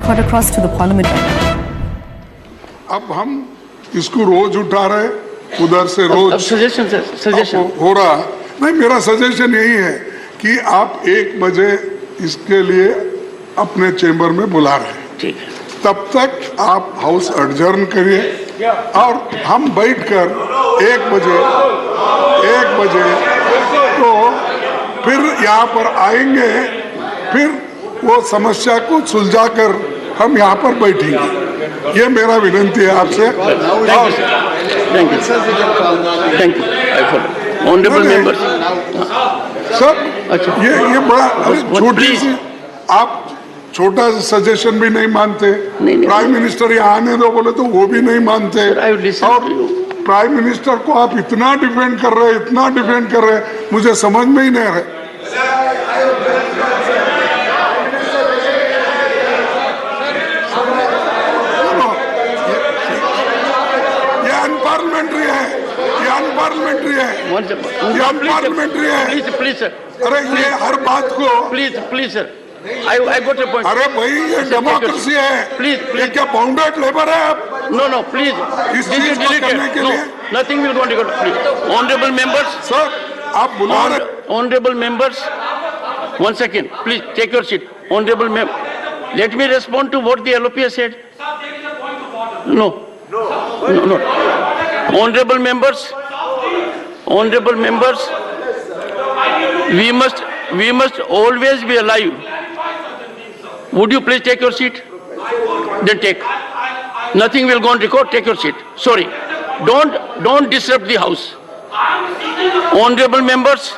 cut across to the parliament right now. अब हम इसको रोज उठा रहे, उधर से रोज अब सजेशन हो रहा। नहीं, मेरा सजेशन यही है कि आप 1 बजे इसके लिए अपने चेंबर में बुला रहे हैं, ठीक है। तब तक आप हाउस एडजर्न करिए और हम बैठकर 1 बजे तो फिर यहाँ पर आएंगे, फिर वो समस्या को सुलझाकर हम यहाँ पर बैठेंगे। ये मेरा विनती है आपसे। Thank you honourable members. Sir ये बड़ा छोटी सी, आप छोटा सजेशन भी नहीं मानते। प्राइम मिनिस्टर यहाँ आने दो बोले तो वो भी नहीं मानते, और प्राइम मिनिस्टर को आप इतना डिफेंड कर रहे हैं, मुझे समझ में ही नहीं आ रहा। अनपार्लियामेंट्री है। Please sir. अरे ये हर बात को please sir, I got your point. अरे भाई ये डेमोक्रेसी है। प्लीज ये क्या बाउंडेड लेबर है आप? नो प्लीज, इस चीज को करने के लिए nothing will go on record. Please honourable members, sir आप बुला रहे। Honourable members, 1 second, please take your seat. Honorable let me respond to what the LOP has said. No. Honorable members, we must always be alive. Would you please take your seat? Then take. Nothing will go on record. Take your seat. Sorry. Don't disrupt the house. Honorable members,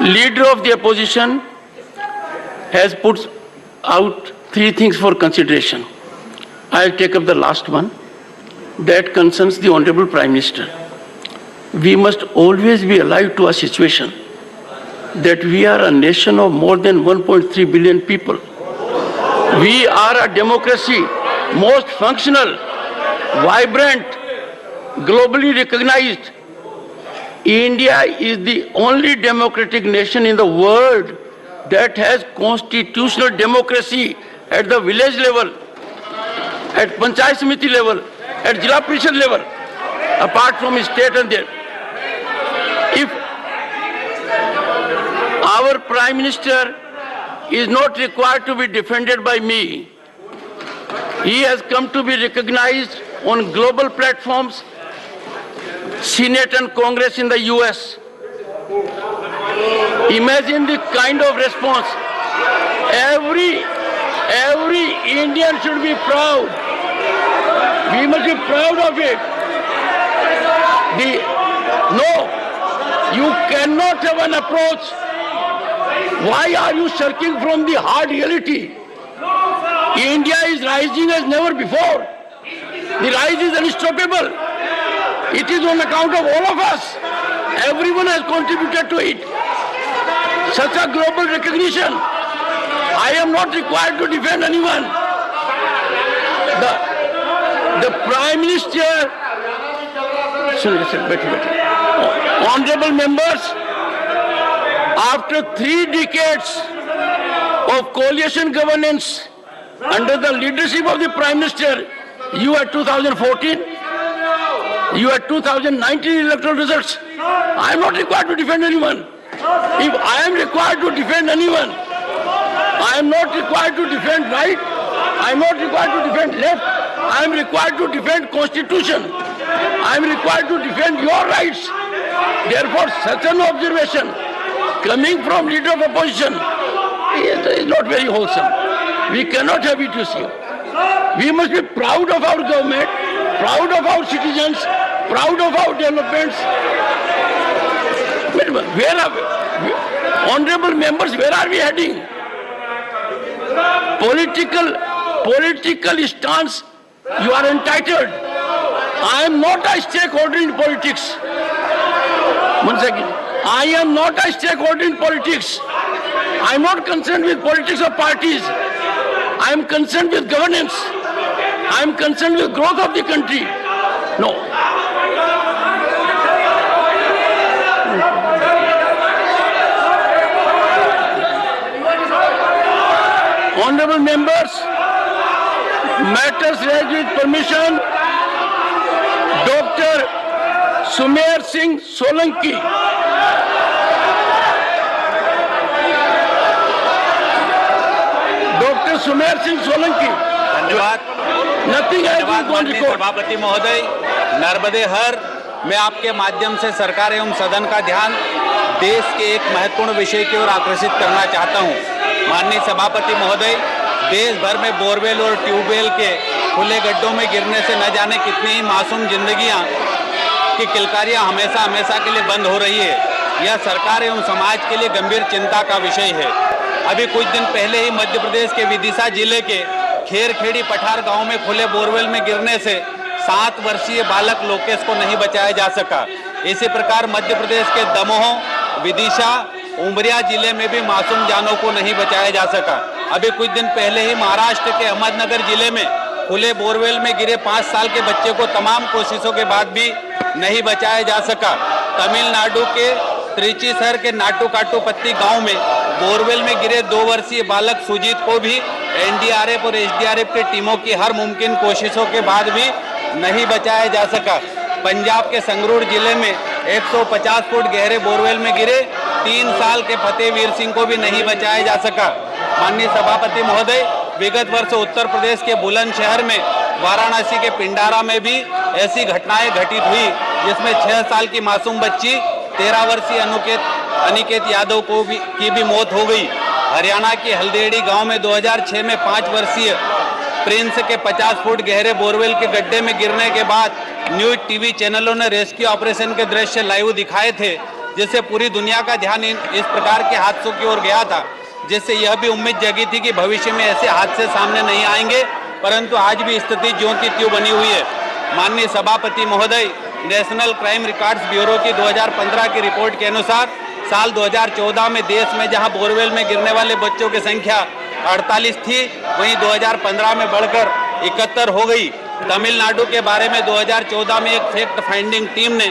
leader of the opposition has put out 3 things for consideration. I'll take up the last one. That concerns the Honorable Prime Minister. We must always be alive to a situation that we are a nation of more than 1.3 billion people. We are a democracy, most functional, vibrant, globally recognized. India is the only democratic nation in the world that has constitutional democracy at the village level, at Panchayat Samiti level, at Jila Parishad level, apart from state and there. If our Prime Minister is not required to be defended by me, he has come to be recognized on global platforms, Senate and Congress in the US. Imagine the kind of response. Every Indian should be proud. We must be proud of it. No, you cannot have an approach. Why are you shirking from the hard reality? India is rising as never before. The rise is unstoppable. It is on account of all of us. Everyone has contributed to it. Such a global recognition. I am not required to defend anyone. The Prime Minister, honorable members, after 3 decades of coalition governance under the leadership of the Prime Minister, you had 2014, you had 2019 electoral results. I am not required to defend anyone. If I am required to defend anyone, I am not required to defend right, I am not required to defend left, I am required to defend Constitution. I am required to defend your rights. Therefore, such an observation coming from leader of opposition is not very wholesome. We cannot have it, you see. We must be proud of our government, proud of our citizens, proud of our developments. Where are we? Honorable members, where are we heading? Political stance, you are entitled. I am not a stakeholder in politics. One second. I am not a stakeholder in politics. I am not concerned with politics of parties. I am concerned with governance. I am concerned with growth of the country. No. Honorable members, matters raised with permission, Dr. Sumer Singh Solanki. Dr. Sumer Singh Solanki. धन्यवाद। Nothing has धन्यवाद been on माननीय record. सभापति महोदय, नर्मदे हर मैं आपके माध्यम से सरकार एवं सदन का ध्यान देश के एक महत्वपूर्ण विषय की ओर आकर्षित करना चाहता हूं। माननीय सभापति महोदय, देश भर में बोरवेल और ट्यूबवेल के खुले गड्ढों में गिरने से न जाने कितनी ही मासूम जिंदगियां की किलकारियां हमेशा हमेशा के लिए बंद हो रही है। यह सरकार एवं समाज के लिए गंभीर चिंता का विषय है। अभी कुछ दिन पहले ही मध्य प्रदेश के विदिशा जिले के खेरखेड़ी पठार गांव में खुले बोरवेल में गिरने से 7 वर्षीय बालक लोकेश को नहीं बचाया जा सका। इसी प्रकार मध्य प्रदेश के दमोह, विदिशा, उमरिया जिले में भी मासूम जानों को नहीं बचाया जा सका। अभी कुछ दिन पहले ही महाराष्ट्र के अहमदनगर जिले में खुले बोरवेल में गिरे 5 साल के बच्चे को तमाम कोशिशों के बाद भी नहीं बचाया जा सका। तमिलनाडु के त्रिची शहर के नाटुकाटुपत्ती गांव में बोरवेल में गिरे 2 वर्षीय बालक सुजीत को भी एनडीआरएफ और एसडीआरएफ की टीमों की हर मुमकिन कोशिशों के बाद भी नहीं बचाया जा सका। पंजाब के संगरूर जिले में 150 फुट गहरे बोरवेल में गिरे 3 साल के फतेहवीर सिंह को भी नहीं बचाया जा सका। माननीय सभापति महोदय, विगत वर्ष उत्तर प्रदेश के बुलंदशहर में वाराणसी के पिंडारा में भी ऐसी घटनाएं घटित हुई, जिसमें 6 साल की मासूम बच्ची 13 वर्षीय अनिकेत यादव की भी मौत हो गई। हरियाणा के हल्देड़ी गांव में 2006 में 5 वर्षीय प्रिंस के 50 फुट गहरे बोरवेल के गड्ढे में गिरने के बाद न्यूज टीवी चैनलों ने रेस्क्यू ऑपरेशन के दृश्य लाइव दिखाए थे, जिससे पूरी दुनिया का ध्यान इस प्रकार के हादसों की ओर गया था, जिससे यह भी उम्मीद जगी थी कि भविष्य में ऐसे हादसे सामने नहीं आएंगे, परंतु आज भी स्थिति ज्यों की त्यों बनी हुई है। माननीय सभापति महोदय, नेशनल क्राइम रिकॉर्ड्स ब्यूरो की 2015 की रिपोर्ट के अनुसार साल 2014 में देश में जहां बोरवेल में गिरने वाले बच्चों की संख्या 48 थी, वहीं 2015 में बढ़कर 71 हो गई। तमिलनाडु के बारे में 2014 में एक फैक्ट फाइंडिंग टीम ने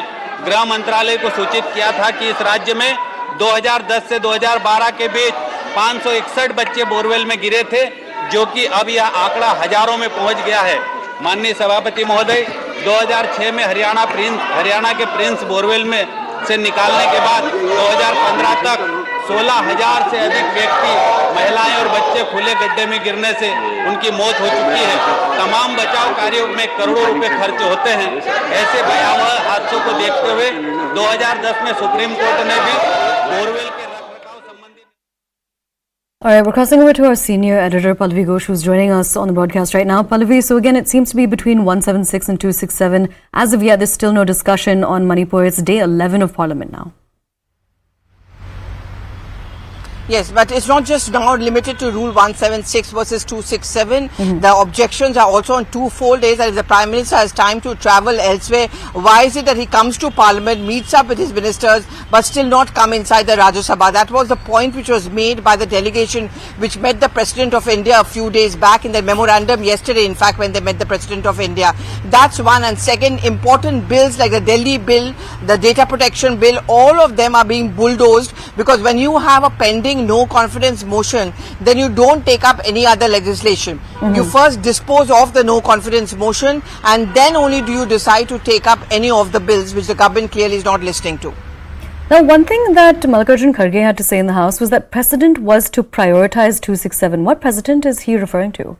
गृह मंत्रालय को सूचित किया था कि इस राज्य में 2010 से 2012 के बीच 561 बच्चे बोरवेल में गिरे थे, जो कि अब यह आंकड़ा हजारों में पहुंच गया है। माननीय सभापति महोदय, 2006 में हरियाणा के प्रिंस बोरवेल में से निकालने के बाद 2015 तक 16,000 से अधिक व्यक्ति, महिलाएं और बच्चे खुले गड्ढे में गिरने से उनकी मौत हो चुकी है। तमाम बचाव कार्यों में करोड़ों रुपए खर्च होते हैं। ऐसे भयावह हादसों को देखते हुए 2010 में सुप्रीम कोर्ट ने भी बोरवेल के रखरखाव संबंधी। All right, we're crossing over to our senior editor, Pallavi Ghosh, who's joining us on the broadcast right now. Pallavi, so again, it seems to be between 176 and 267. As of yet, there's still no discussion on Manipur. It's day 11 of Parliament now. Yes, but it's not just now limited to Rule 176 versus 267. The objections are also on twofold days, that if the Prime Minister has time to travel elsewhere, why is it that he comes to Parliament, meets up with his ministers, but still not come inside the Rajya Sabha? That was the point which was made by the delegation which met the President of India a few days back in the memorandum yesterday, in fact, when they met the President of India. That's one. And second, important bills like the Delhi bill, the data protection bill, all of them are being bulldozed, because when you have a pending no confidence motion, then you don't take up any other legislation. You first dispose of the no confidence motion, and then only do you decide to take up any of the bills which the government clearly is not listening to. Now, one thing that Mallikarjun Kharge had to say in the House was that precedent was to prioritize 267. What precedent is he referring to?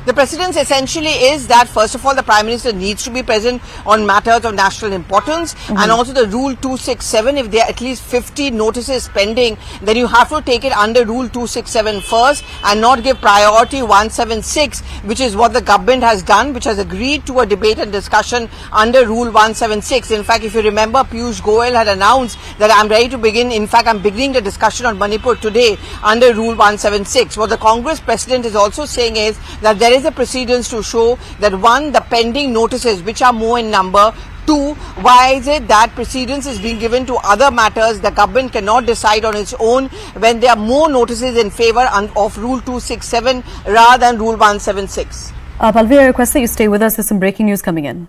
The precedence essentially is that, first of all, the Prime Minister needs to be present on matters of national importance, and also the Rule 267, if there are at least 50 notices pending, then you have to take it under Rule 267 first and not give priority 176, which is what the government has done, which has agreed to a debate and discussion under Rule 176. In fact, if you remember, Piyush Goyal had announced that I'm ready to begin, in fact, I'm beginning the discussion on Manipur today under Rule 176. What the Congress President is also saying is that there is a precedence to show that, one, the pending notices, which are more in number. Two, why is it that precedence is being given to other matters the government cannot decide on its own when there are more notices in favor of Rule 267 rather than Rule 176? Pallavi, I request that you stay with us. There's some breaking news coming in.